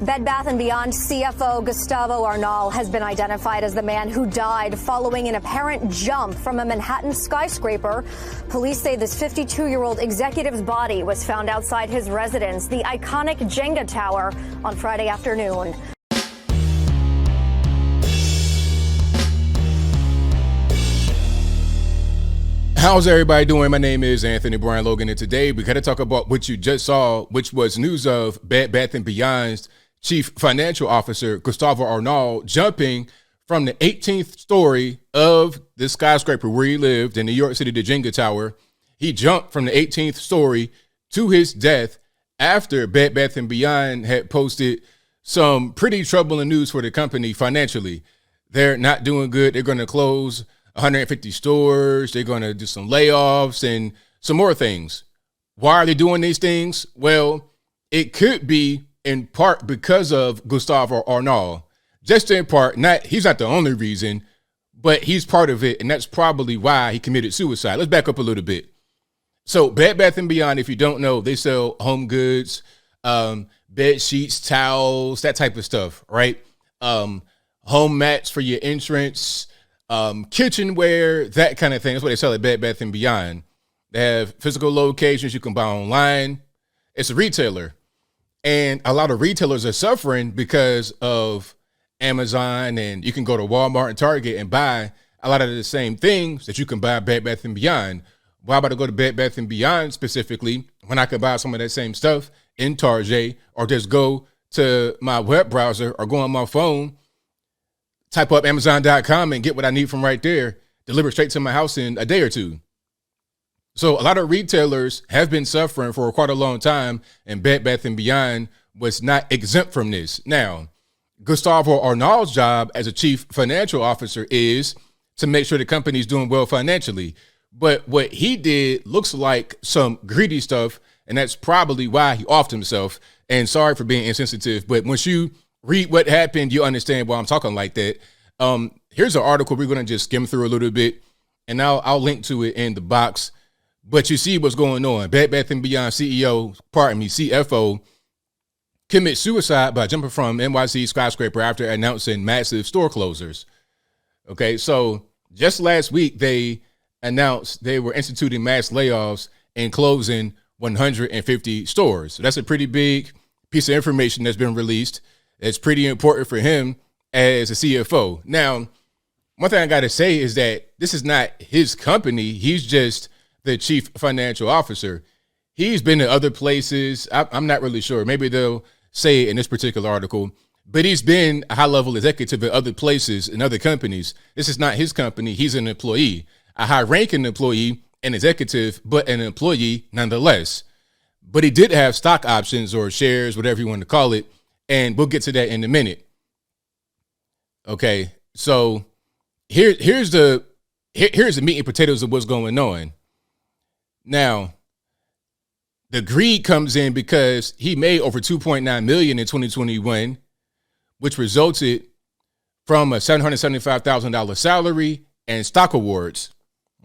Bed Bath & Beyond CFO Gustavo Arnal has been identified as the man who died following an apparent jump from a Manhattan skyscraper. Police say this 52-year-old executive's body was found outside his residence, the iconic Jenga tower, on Friday afternoon. How's everybody doing? My name is Anthony Brian Logan, and today we got to talk about what you just saw, which was news of Bed Bath & Beyond's Chief Financial Officer, Gustavo Arnal, jumping from the 18th story of the skyscraper where he lived in New York City, the Jenga Tower. He jumped from the 18th story to his death after Bed Bath & Beyond had posted some pretty troubling news for the company financially. They're not doing good. They're going to close 150 stores. They're going to do some layoffs and some more things. Why are they doing these things? Well, it could be in part because of Gustavo Arnal. Just in part, he's not the only reason, but he's part of it, and that's probably why he committed suicide. Let's back up a little bit. So Bed Bath & Beyond, if you don't know, they sell home goods, bed sheets, towels, that type of stuff, right? Home mats for your entrance, kitchenware, that kind of thing. That's what they sell at Bed Bath & Beyond. They have physical locations you can buy online. It's a retailer. And a lot of retailers are suffering because of Amazon, and you can go to Walmart and Target and buy a lot of the same things that you can buy at Bed Bath & Beyond. Why about to go to Bed Bath & Beyond specifically when I could buy some of that same stuff in Target, or just go to my web browser or go on my phone, type up Amazon.com and get what I need from right there, delivered straight to my house in a day or two. So a lot of retailers have been suffering for quite a long time, and Bed Bath & Beyond was not exempt from this. Now, Gustavo Arnal's job as a chief financial officer is to make sure the company's doing well financially. But what he did looks like some greedy stuff, and that's probably why he offed himself. And sorry for being insensitive, but once you read what happened, you understand why I'm talking like that. Here's an article we're going to just skim through a little bit, and I'll link to it in the box. But you see what's going on. Bed Bath & Beyond CFO, commit suicide by jumping from NYC skyscraper after announcing massive store closures. Okay, so just last week, they announced they were instituting mass layoffs and closing 150 stores. So that's a pretty big piece of information that's been released. It's pretty important for him as a CFO. Now, one thing I got to say is that this is not his company. He's just the chief financial officer. He's been to other places. I'm not really sure. Maybe they'll say it in this particular article, but he's been a high-level executive at other places and other companies. This is not his company. He's an employee, a high-ranking employee, an executive, but an employee nonetheless. But he did have stock options or shares, whatever you want to call it, and we'll get to that in a minute. Okay, so here's the meat and potatoes of what's going on. Now, the greed comes in because he made over $2.9 million in 2021, which resulted from a $775,000 salary and stock awards.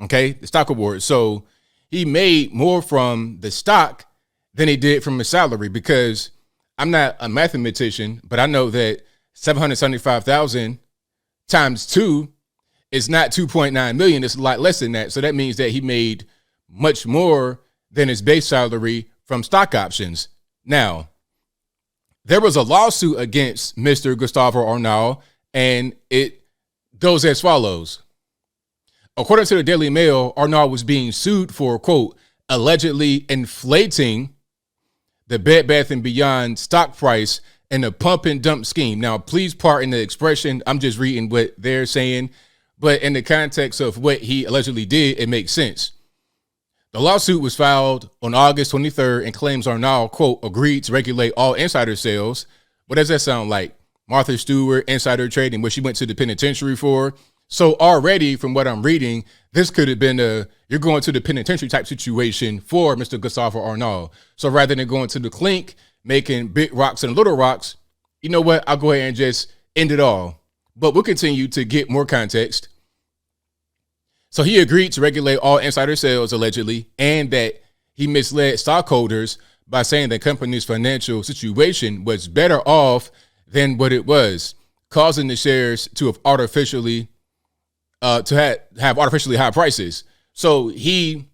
Okay, the stock awards. So he made more from the stock than he did from his salary, because I'm not a mathematician, but I know that 775,000 times 2 is not 2.9 million. It's a lot less than that. So that means that he made much more than his base salary from stock options. Now, there was a lawsuit against Mr. Gustavo Arnal, and it goes as follows. According to the Daily Mail, Arnal was being sued for, quote, allegedly inflating the Bed Bath & Beyond stock price in a pump and dump scheme. Now, please pardon the expression. I'm just reading what they're saying, but in the context of what he allegedly did, it makes sense. The lawsuit was filed on August 23rd and claims Arnal, quote, agreed to regulate all insider sales. What does that sound like? Martha Stewart, insider trading, what she went to the penitentiary for. So already from what I'm reading, this could have been you're going to the penitentiary type situation for Mr. Gustavo Arnal. So rather than going to the clink, making big rocks and little rocks, you know what? I'll go ahead and just end it all. But we'll continue to get more context. So he agreed to regulate all insider sales, allegedly, and that he misled stockholders by saying the company's financial situation was better off than what it was, causing the shares to have artificially have artificially high prices. So he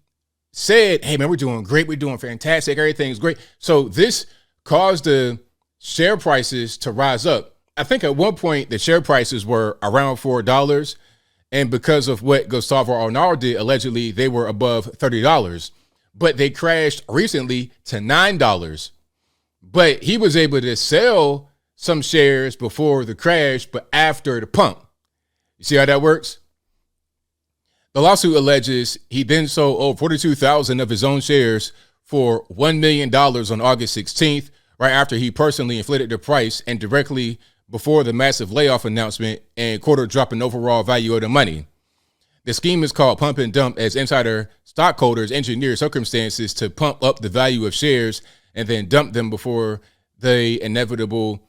said, hey man, we're doing great, we're doing fantastic, everything's great. So this caused the share prices to rise up. I think at one point the share prices were around $4, and because of what Gustavo Arnal did, allegedly they were above $30, but they crashed recently to $9. But he was able to sell some shares before the crash, but after the pump. You see how that works? The lawsuit alleges he then sold over 42,000 of his own shares for $1 million on August 16th, right after he personally inflated the price and directly before the massive layoff announcement and quarter drop in overall value of the money. The scheme is called pump and dump, as insider stockholders engineer circumstances to pump up the value of shares and then dump them before the inevitable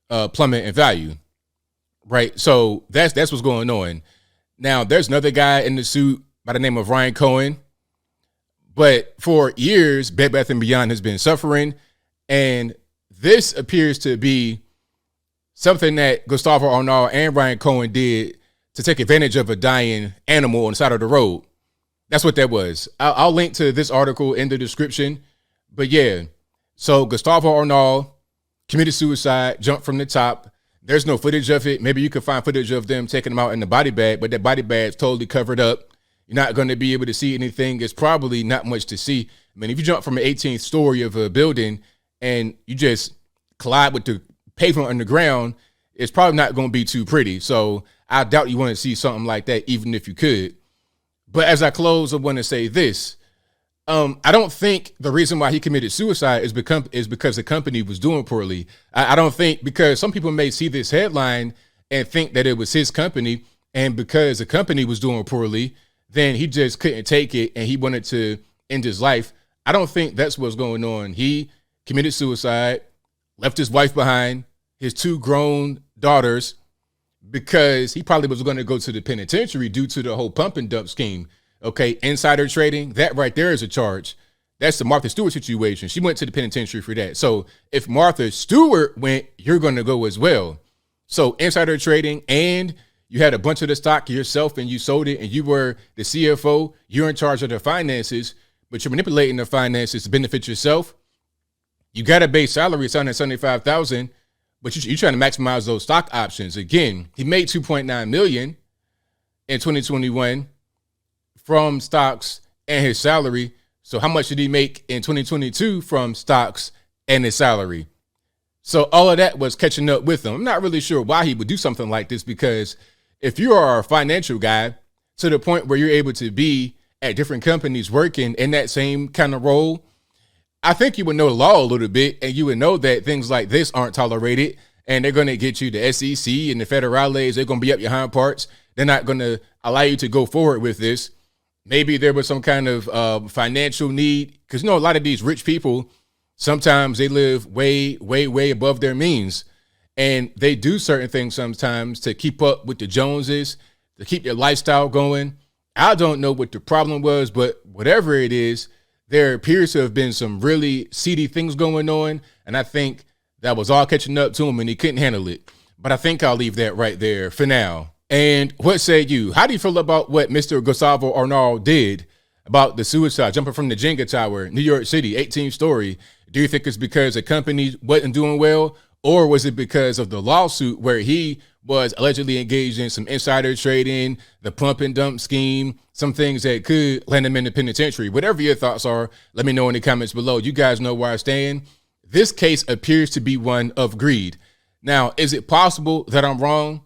plummet in value. Right. So that's what's going on. Now, there's another guy in the suit by the name of Ryan Cohen. But for years, Bed Bath & Beyond has been suffering. And this appears to be something that Gustavo Arnal and Ryan Cohen did to take advantage of a dying animal on the side of the road. That's what that was. I'll link to this article in the description. But yeah, so Gustavo Arnal committed suicide, jumped from the top. There's no footage of it. Maybe you can find footage of them taking him out in the body bag, but that body bag's totally covered up. You're not going to be able to see anything. It's probably not much to see. I mean, if you jump from an 18th story of a building and you just collide with the pavement on the ground, it's probably not going to be too pretty. So I doubt you want to see something like that, even if you could. But as I close, I want to say this. I don't think the reason why he committed suicide is because the company was doing poorly. I don't think, because some people may see this headline and think that it was his company, and because the company was doing poorly, then he just couldn't take it and he wanted to end his life. I don't think that's what's going on. He committed suicide, left his wife behind, his 2 grown daughters, because he probably was going to go to the penitentiary due to the whole pump and dump scheme. Okay, insider trading, that right there is a charge. That's the Martha Stewart situation. She went to the penitentiary for that. So if Martha Stewart went, you're going to go as well. So insider trading, and you had a bunch of the stock yourself and you sold it and you were the CFO, you're in charge of the finances, but you're manipulating the finances to benefit yourself. You got a base salary of $775,000, but you're trying to maximize those stock options. Again, he made $2.9 million in 2021 from stocks and his salary. So how much did he make in 2022 from stocks and his salary? So all of that was catching up with him. I'm not really sure why he would do something like this, because if you are a financial guy to the point where you're able to be at different companies working in that same kind of role, I think you would know the law a little bit, and you would know that things like this aren't tolerated, and they're going to get you the SEC and the federales. They're going to be up your hind parts. They're not going to allow you to go forward with this. Maybe there was some kind of financial need, because, you know, a lot of these rich people, sometimes they live way, way, way above their means, and they do certain things sometimes to keep up with the Joneses, to keep their lifestyle going. I don't know what the problem was, but whatever it is, there appears to have been some really seedy things going on, and I think that was all catching up to him and he couldn't handle it. But I think I'll leave that right there for now. And what say you? How do you feel about what Mr. Gustavo Arnal did about the suicide, jumping from the Jenga Tower, New York City, 18th story? Do you think it's because the company wasn't doing well, or was it because of the lawsuit where he was allegedly engaged in some insider trading, the pump and dump scheme, some things that could land him in the penitentiary? Whatever your thoughts are, let me know in the comments below. You guys know where I stand. This case appears to be one of greed. Now, is it possible that I'm wrong?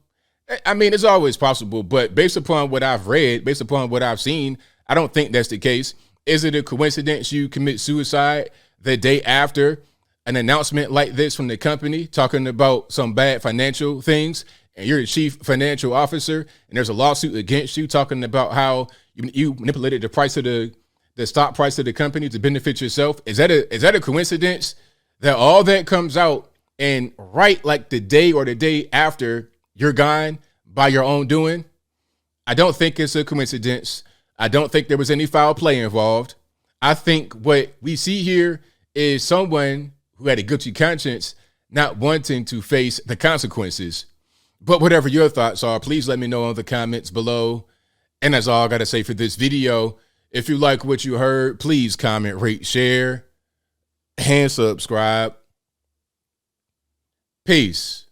I mean, it's always possible, but based upon what I've read, based upon what I've seen, I don't think that's the case. Is it a coincidence you commit suicide the day after an announcement like this from the company talking about some bad financial things, and you're the chief financial officer, and there's a lawsuit against you talking about how you manipulated the price of the stock price of the company to benefit yourself? Is that a coincidence that all that comes out and right like the day or the day after you're gone by your own doing? I don't think it's a coincidence. I don't think there was any foul play involved. I think what we see here is someone who had a guilty conscience not wanting to face the consequences. But whatever your thoughts are, please let me know in the comments below. And that's all I got to say for this video. If you like what you heard, please comment, rate, share, and subscribe. Peace.